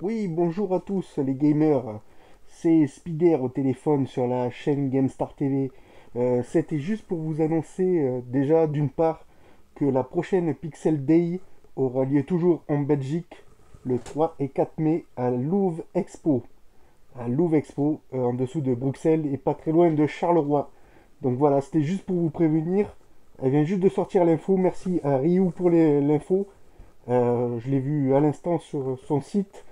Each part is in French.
Oui, bonjour à tous les gamers. C'est Spider au téléphone sur la chaîne GameStar TV. C'était juste pour vous annoncer déjà d'une part que la prochaine Pixel Day aura lieu toujours en Belgique le 3 et 4 mai à Louvre Expo. À Louvre Expo, en dessous de Bruxelles et pas très loin de Charleroi. Donc voilà, c'était juste pour vous prévenir. Elle vient juste de sortir l'info. Merci à Ryu pour l'info. Je l'ai vu à l'instant sur son site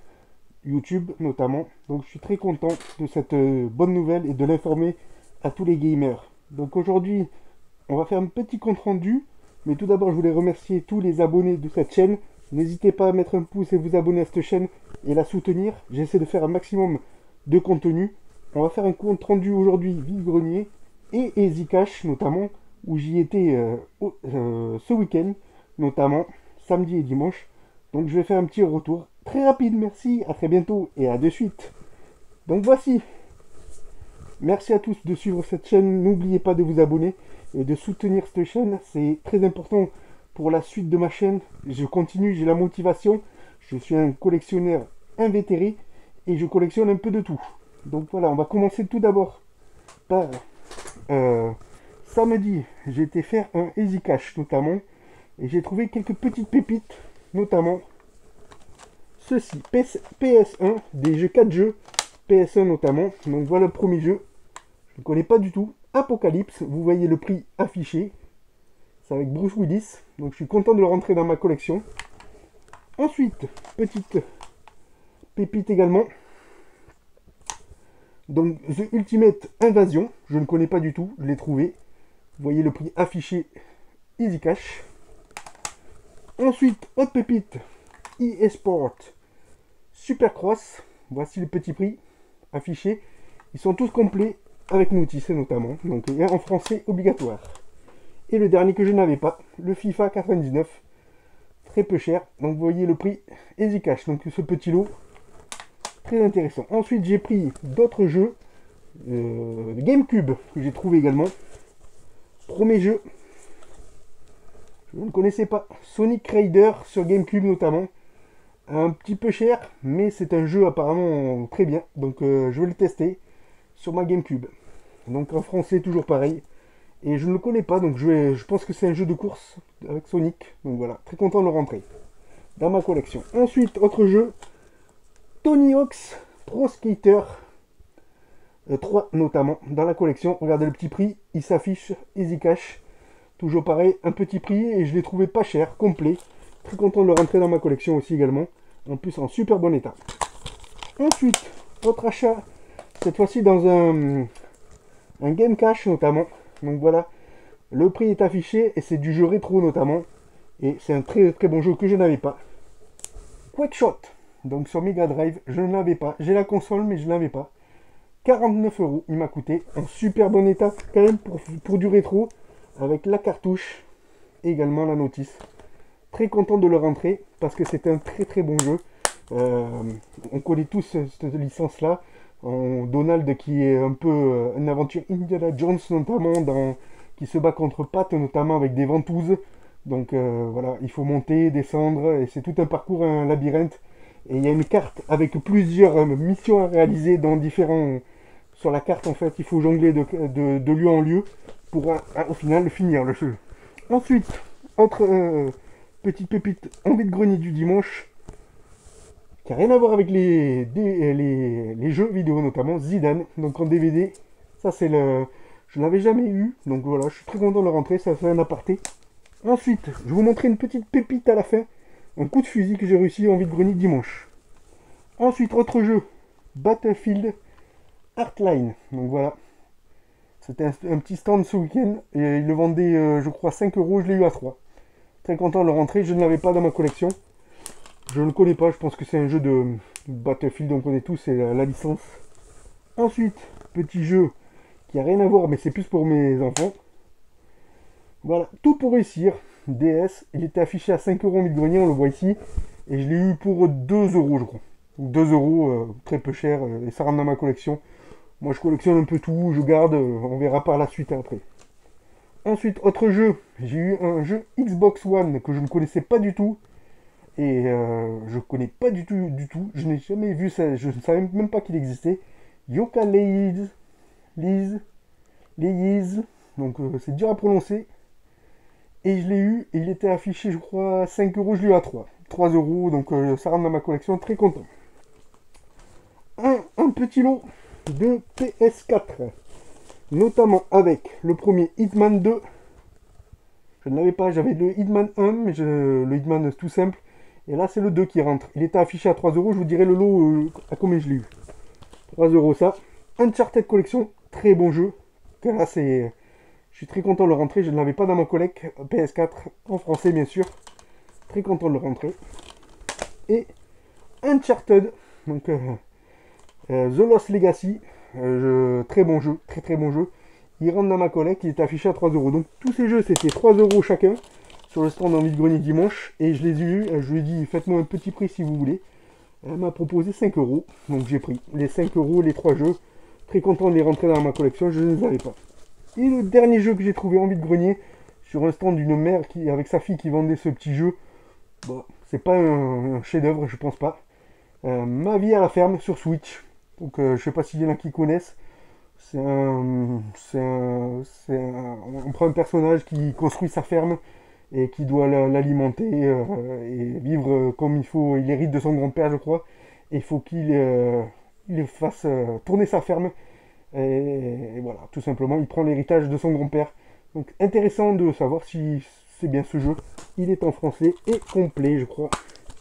YouTube notamment. Donc je suis très content de cette bonne nouvelle et de l'informer à tous les gamers. Donc aujourd'hui, on va faire un petit compte rendu. Mais tout d'abord, je voulais remercier tous les abonnés de cette chaîne. N'hésitez pas à mettre un pouce et vous abonner à cette chaîne et la soutenir. J'essaie de faire un maximum de contenu. On va faire un compte rendu aujourd'hui vide-grenier et Easy Cash notamment, où j'y étais ce week-end, notamment samedi et dimanche. Donc je vais faire un petit retour très rapide, merci, à très bientôt et à de suite. Donc voici, merci à tous de suivre cette chaîne, n'oubliez pas de vous abonner et de soutenir cette chaîne, c'est très important pour la suite de ma chaîne. Je continue, j'ai la motivation, je suis un collectionneur invétéré et je collectionne un peu de tout. Donc voilà, on va commencer tout d'abord par euh, samedi, j'ai été faire un Easy Cash notamment et j'ai trouvé quelques petites pépites, notamment ceci, PS1, des jeux 4 jeux, PS1 notamment. Donc voilà le premier jeu, je ne connais pas du tout, Apocalypse, vous voyez le prix affiché, c'est avec Bruce Willis, donc je suis content de le rentrer dans ma collection. Ensuite, petite pépite également, donc The Ultimate Invasion, je ne connais pas du tout, je l'ai trouvé, vous voyez le prix affiché, Easy Cash. Ensuite, autre pépite, eSport Supercross, voici le petit prix affiché. Ils sont tous complets avec notice notamment, donc en français obligatoire. Et le dernier que je n'avais pas, le FIFA 99, très peu cher. Donc vous voyez le prix Easy Cash, donc ce petit lot très intéressant. Ensuite j'ai pris d'autres jeux GameCube que j'ai trouvé également. Premier jeu, je ne connaissais pas, Sonic Raider sur GameCube notamment. Un petit peu cher, mais c'est un jeu apparemment très bien. Donc je vais le tester sur ma GameCube. Donc en français toujours pareil. Et je ne le connais pas, donc je pense que c'est un jeu de course avec Sonic. Donc voilà, très content de le rentrer dans ma collection. Ensuite, autre jeu, Tony Hawk's Pro Skater 3 notamment dans la collection. Regardez le petit prix, il s'affiche Easy Cash. Toujours pareil, un petit prix et je l'ai trouvé pas cher, complet. Très content de le rentrer dans ma collection aussi également. En plus en super bon état. Ensuite, autre achat, cette fois-ci dans un Game Cash notamment. Donc voilà, le prix est affiché et c'est du jeu rétro notamment. Et c'est un très très bon jeu que je n'avais pas. Quackshot, donc sur Mega Drive, je ne l'avais pas. J'ai la console mais je ne l'avais pas. 49 euros il m'a coûté. En super bon état quand même pour du rétro. Avec la cartouche et également la notice. Très content de le rentrer parce que c'est un très très bon jeu. On connaît tous cette licence là. Donald qui est un peu une aventure Indiana Jones notamment qui se bat contre Pat notamment avec des ventouses. Donc voilà, il faut monter, descendre et c'est tout un parcours, un labyrinthe. Et il y a une carte avec plusieurs missions à réaliser dans différents... Sur la carte en fait, il faut jongler de lieu en lieu pour au final finir le jeu. Ensuite, autre petite pépite en vide-grenier du dimanche, qui n'a rien à voir avec les jeux vidéo notamment, Zidane, donc en DVD. Ça c'est le... Je ne l'avais jamais eu, donc voilà, je suis très content de le rentrer, ça fait un aparté. Ensuite, je vais vous montrer une petite pépite à la fin, un coup de fusil que j'ai réussi en vide-grenier dimanche. Ensuite, autre jeu, Battlefield Hardline, donc voilà. C'était un petit stand ce week-end, et il le vendait, je crois, 5 euros, je l'ai eu à 3. Très content de le rentrer, je ne l'avais pas dans ma collection. Je ne le connais pas, je pense que c'est un jeu de Battlefield, on connaît tous, c'est la licence. Ensuite, petit jeu qui a rien à voir, mais c'est plus pour mes enfants. Voilà, tout pour réussir. DS, il était affiché à 5 euros en vide-grenier, on le voit ici. Et je l'ai eu pour 2 euros, je crois. 2 euros, très peu cher, et ça rentre dans ma collection. Moi, je collectionne un peu tout, je garde, on verra par la suite après. Ensuite, autre jeu, j'ai eu un jeu Xbox One que je ne connaissais pas du tout. Et je connais pas du tout. Je n'ai jamais vu ça. Je ne savais même pas qu'il existait. Yoka Leis. Leis. Donc c'est dur à prononcer. Et je l'ai eu. Et il était affiché, je crois, 5 euros. Je l'ai eu à 3. 3 euros. Donc ça rentre dans ma collection. Très content. Un petit lot de PS4. Notamment avec le premier Hitman 2. Je ne l'avais pas. J'avais le Hitman 1. Mais le Hitman tout simple. Et là, c'est le 2 qui rentre. Il était affiché à 3 euros. Je vous dirai le lot à combien je l'ai eu. 3 euros ça. Uncharted Collection. Très bon jeu. Là, c'est... Je suis très content de le rentrer. Je ne l'avais pas dans ma collecte PS4. En français, bien sûr. Très content de le rentrer. Et Uncharted. Donc, The Lost Legacy. Très bon jeu. Très bon jeu. Il rentre dans ma collecte. Il est affiché à 3 euros. Donc, tous ces jeux, c'était 3 euros chacun. Sur le stand en vide-grenier dimanche. Et je les ai eus. Je lui ai dit, faites-moi un petit prix si vous voulez. Elle m'a proposé 5 euros. Donc j'ai pris les 5 euros, les 3 jeux. Très content de les rentrer dans ma collection. Je ne les avais pas. Et le dernier jeu que j'ai trouvé en vide-grenier. Sur un stand d'une mère qui, avec sa fille qui vendait ce petit jeu. Bon, c'est pas un chef-d'œuvre, je pense pas. Ma vie à la ferme sur Switch. Donc je sais pas s'il y en a qui connaissent. On prend un personnage qui construit sa ferme et qui doit l'alimenter et vivre comme il faut. Il hérite de son grand-père, je crois, et il faut qu'il fasse tourner sa ferme. Et voilà, tout simplement, il prend l'héritage de son grand-père. Donc intéressant de savoir si c'est bien ce jeu. Il est en français et complet, je crois.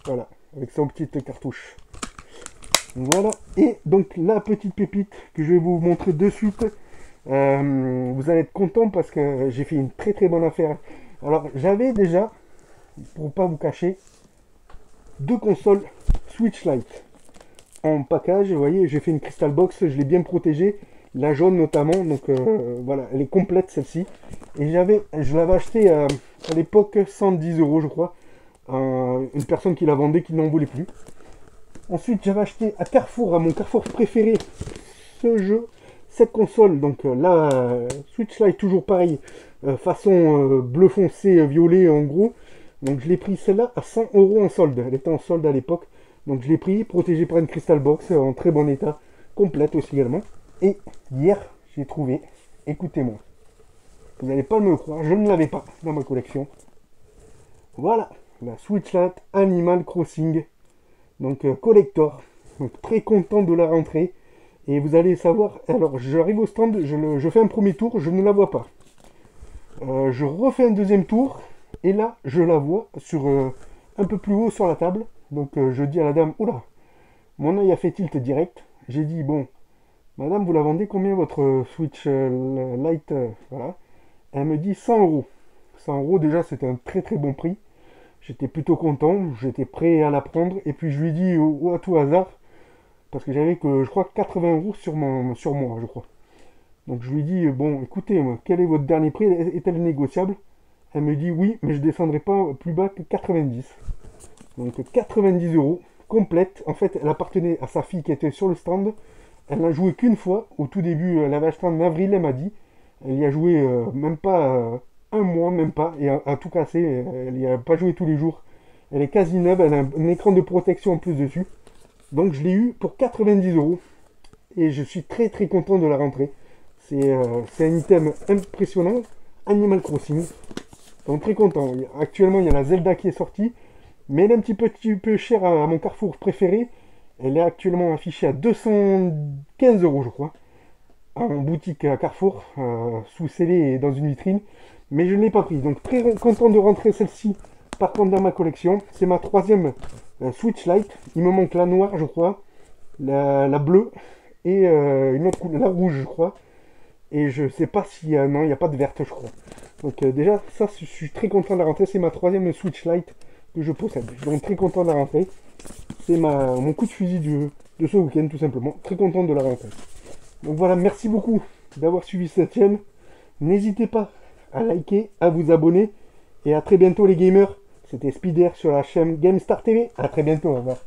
Voilà, avec son petite cartouche. Voilà, et donc la petite pépite que je vais vous montrer de suite. Vous allez être content parce que j'ai fait une très bonne affaire. Alors j'avais déjà, pour pas vous cacher, 2 consoles Switch Lite en package. Vous voyez, j'ai fait une crystal box, je l'ai bien protégée, la jaune notamment. Donc voilà, elle est complète celle-ci. Et je l'avais acheté à l'époque 110 euros, je crois. Une personne qui la vendait qui n'en voulait plus. Ensuite, j'avais acheté à Carrefour, à mon Carrefour préféré, ce jeu, cette console. Donc là, Switch Lite, toujours pareil, façon bleu foncé, violet en gros. Donc je l'ai pris celle-là à 100 euros en solde. Elle était en solde à l'époque. Donc je l'ai pris, protégé par une crystal box, en très bon état, complète aussi également. Et hier, j'ai trouvé, écoutez-moi, vous n'allez pas me croire, je ne l'avais pas dans ma collection. Voilà, la Switch Lite Animal Crossing. Donc collector, donc très content de la rentrée. Et vous allez savoir, alors j'arrive au stand, je fais un premier tour, je ne la vois pas. Je refais un deuxième tour, et là je la vois sur un peu plus haut sur la table. Donc je dis à la dame, oula, mon œil a fait tilt direct. J'ai dit, bon, madame, vous la vendez combien votre Switch Lite voilà. Elle me dit 100 euros. 100 euros déjà c'était un très bon prix. J'étais plutôt content, j'étais prêt à la prendre. Et puis je lui dis à tout hasard, parce que j'avais que je crois 80 euros sur moi, je crois. Donc je lui dis, bon écoutez, quel est votre dernier prix? Est-elle négociable? Elle me dit oui, mais je ne descendrai pas plus bas que 90. Donc 90 euros, complète. En fait, elle appartenait à sa fille qui était sur le stand. Elle n'a joué qu'une fois. Au tout début, elle avait acheté en avril, elle m'a dit. Elle y a joué même pas un mois, même pas, et a tout cassé. Elle n'y a pas joué tous les jours. Elle est quasi neuve, elle a un écran de protection en plus dessus. Donc je l'ai eu pour 90 euros. Et je suis très content de la rentrée. C'est un item impressionnant. Animal Crossing. Donc très content. Actuellement, il y a la Zelda qui est sortie. Mais elle est un petit peu chère à mon Carrefour préféré. Elle est actuellement affichée à 215 euros, je crois. En boutique à Carrefour, sous scellé et dans une vitrine. Mais je ne l'ai pas pris. Donc très content de rentrer celle-ci, par contre, dans ma collection. C'est ma 3e Switch Lite. Il me manque la noire, je crois. La bleue. Et une autre couleur, la rouge, je crois. Et je sais pas si... non, il n'y a pas de verte, je crois. Donc déjà, ça, je suis très content de la rentrée. C'est ma 3e Switch Lite que je possède. Donc très content de la rentrée. C'est mon coup de fusil de ce week-end, tout simplement. Très content de la rentrée. Donc voilà, merci beaucoup d'avoir suivi cette chaîne. N'hésitez pas à liker, à vous abonner. Et à très bientôt les gamers. C'était Spider sur la chaîne GameStar TV. À très bientôt, au revoir.